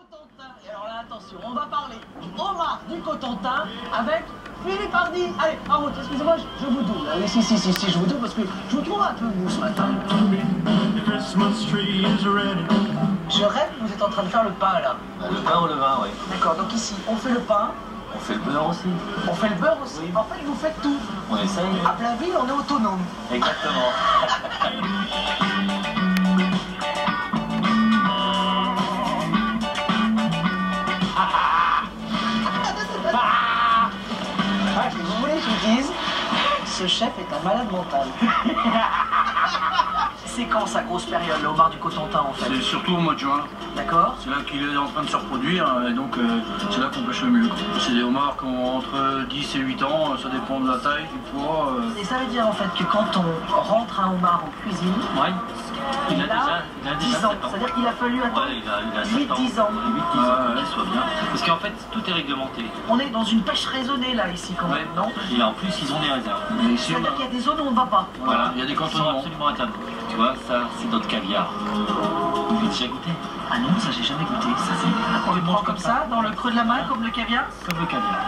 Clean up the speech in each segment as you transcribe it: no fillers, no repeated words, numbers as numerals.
Cotentin. Et alors là, attention, on va parler du homard du Cotentin avec Philippe Hardy. Allez, en route, excusez-moi, je vous double. Allez, si, je vous double parce que je vous trouve un peu mou ce matin. Je rêve que vous êtes en train de faire le pain là. Le pain ou le vin, oui. D'accord, donc ici, on fait le pain. On fait le beurre aussi. On fait le beurre aussi. Oui. En fait, vous faites tout. On essaye. À Blainville, on est autonome. Exactement. Si vous voulez que je vous dise, ce chef est un malade mental. C'est quand sa grosse période, le homard du Cotentin en fait? C'est surtout au mois de juin. D'accord. C'est là qu'il est en train de se reproduire et donc c'est là qu'on pêche le mieux. C'est des homards qui ont entre 10 et 8 ans, ça dépend de la taille, du poids. Et ça veut dire en fait que quand on rentre un homard en cuisine, Oui. Il a déjà 10 ans. 7 ans. C'est-à-dire qu'il a fallu attendre Ouais, il a 7 ans. 8-10 ans. 8-10 ans, qu'il soit bien. Parce qu'en fait, tout est réglementé. On est dans une pêche raisonnée là ici quand même, non? Et en plus, ils ont des réserves. Mais ici, C'est-à-dire qu'il y a des zones où on ne va pas. Voilà, il y a des ils sont cantonnements. absolument internes. Tu vois, ça, c'est notre caviar. Tu as déjà goûté? Ah non, ça j'ai jamais goûté. Ça c'est. On le prend comme ça, dans le creux de la main, comme le caviar? Comme le caviar.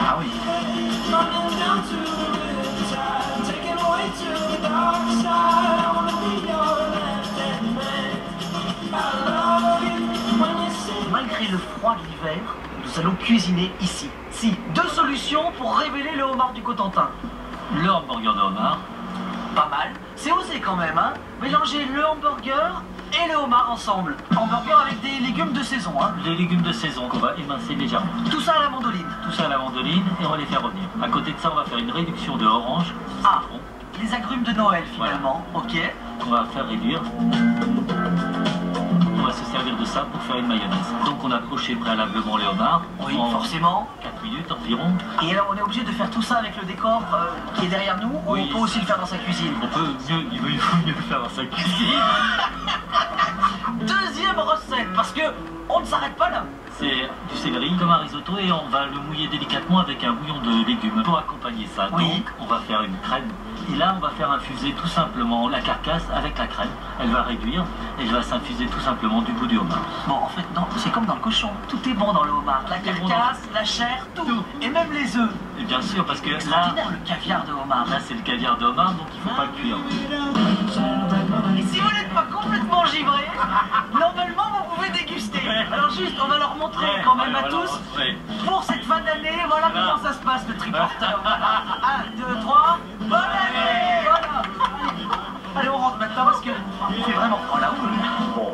Ah oui. Malgré le froid de l'hiver, nous allons cuisiner ici. Si, deux solutions pour révéler le homard du Cotentin. Le hamburger de homard. Pas mal. C'est osé quand même, hein. Mélanger le hamburger et le homard ensemble. Hamburger avec des légumes de saison, hein. Les légumes de saison qu'on va émincer légèrement. Tout ça à la mandoline. Tout ça à la mandoline et on va les faire revenir. À côté de ça, on va faire une réduction de orange, Ah, citron, les agrumes de Noël finalement. Ok. qu'on va faire réduire. On va se servir de ça pour faire une mayonnaise. Donc on a poché préalablement les homards. Oui, en forcément. 4 minutes environ. Et alors on est obligé de faire tout ça avec le décor qui est derrière nous, ou Oui. on peut aussi le faire dans sa cuisine? On peut mieux, il faut mieux le faire dans sa cuisine. Deuxième recette, parce que on ne s'arrête pas là. C'est du céleri comme un risotto et on va le mouiller délicatement avec un bouillon de légumes. Pour accompagner ça, Oui. donc on va faire une crème. Et là, on va faire infuser tout simplement la carcasse avec la crème. Elle va réduire et elle va s'infuser tout simplement du goût du homard. Bon, en fait, non, c'est comme dans le cochon. Tout est bon dans le homard. La Tout est bon carcasse, la chair, tout. Et même les œufs. Et bien sûr, parce que là, Extraordinaire, le caviar de homard. c'est le caviar de homard, donc il ne faut pas le cuire. Et si vous n'êtes pas complètement givré, normalement vous pouvez déguster. Alors juste, on va leur montrer quand même à tous. Pour cette fin d'année, voilà comment ça se passe le triporteur. 1, 2, 3, bonne année. Voilà. Allez, on rentre maintenant parce que il fait vraiment froid là. Bon,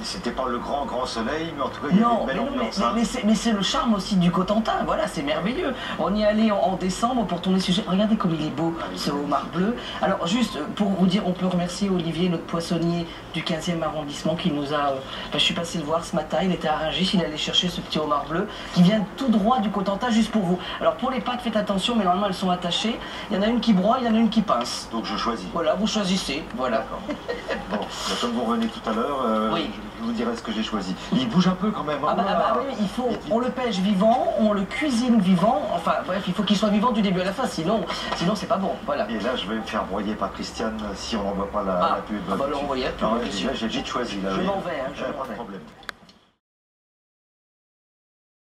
c'était pas le grand soleil, mais en tout cas, il y avait Non, une belle ambiance. mais c'est le charme aussi du Cotentin, voilà, c'est merveilleux. On y allait en décembre pour tourner ce sujet. Regardez comme il est beau, ce homard bleu. Alors, juste pour vous dire, on peut remercier Olivier, notre poissonnier du 15e arrondissement, qui nous a... je suis passé le voir ce matin, il était à Rungis, il allait chercher ce petit homard bleu, qui vient tout droit du Cotentin, juste pour vous. Alors, pour les pâtes, faites attention, mais normalement, elles sont attachées. Il y en a une qui broie, il y en a une qui pince. Donc je choisis. Voilà, vous choisissez, voilà. Bon, bah, comme vous revenez tout à l'heure, Oui. je vous dirai ce que j'ai choisi. Il bouge un peu quand même. Ah bah oui, il faut, on le pêche vivant, on le cuisine vivant, enfin bref, il faut qu'il soit vivant du début à la fin, sinon c'est pas bon, voilà. Et là, je vais me faire broyer par Christiane si on n'envoie pas la pub. Ah bah alors, on voyait la pub, Non, bien sûr. j'ai vite choisi là. Je oui. m'en vais, hein, je Pas m'en de vais. problème.